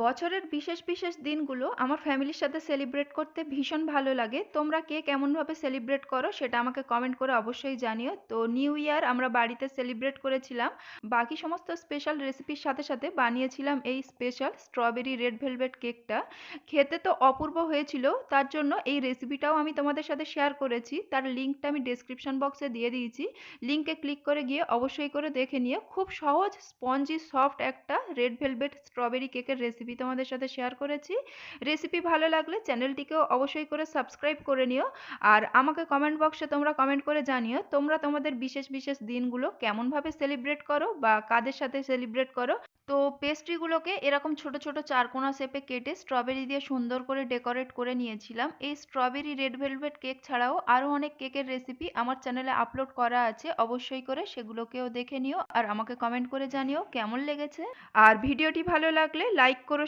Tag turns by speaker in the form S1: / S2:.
S1: বছরের বিশেষ দিনগুলো আমার ফ্যামিলির সাথে সেলিব্রেট করতে ভীষণ ভালো লাগে। তোমরা কে কেমনভাবে সেলিব্রেট করো সেটা আমাকে কমেন্ট করে অবশ্যই জানিও। তো নিউ ইয়ার আমরা বাড়িতে সেলিব্রেট করেছিলাম। বাকি সমস্ত স্পেশাল রেসিপির সাথে বানিয়েছিলাম এই স্পেশাল স্ট্রবেরি রেড ভেলভেট কেকটা। খেতে তো অপূর্ব হয়েছিল। তার জন্য এই রেসিপিটাও আমি তোমাদের সাথে শেয়ার করেছি। তার লিঙ্কটা আমি ডেসক্রিপশন বক্সে দিয়ে দিয়েছি। লিঙ্কে ক্লিক করে গিয়ে অবশ্যই করে দেখে নিও। খুব সহজ স্পঞ্জি সফট একটা রেড ভেলভেট স্ট্রবেরি কেকের রেসিপি তোমাদের সাথে শেয়ার করেছি। রেসিপি ভালো লাগলে চ্যানেলটিকেও অবশ্যই করে সাবস্ক্রাইব করে নিও। আর আমাকে কমেন্ট বক্সে তোমরা কমেন্ট করে জানিও তোমরা তোমাদের বিশেষ দিনগুলো কেমনভাবে সেলিব্রেট করো বা কাদের সাথে সেলিব্রেট করো। তো পেস্ট্রিগুলোকে এরকম ছোট চারকোনা শেপে কেটে স্ট্রবেরি দিয়ে সুন্দর করে ডেকোরেট করে নিয়েছিলাম। এই স্ট্রবেরি রেড ভেলভেট কেক ছাড়াও আরও অনেক কেকের রেসিপি আমার চ্যানেলে আপলোড করা আছে, অবশ্যই করে সেগুলোকেও দেখে নিও আর আমাকে কমেন্ট করে জানিও কেমন লেগেছে। আর ভিডিওটি ভালো লাগলে লাইক করো।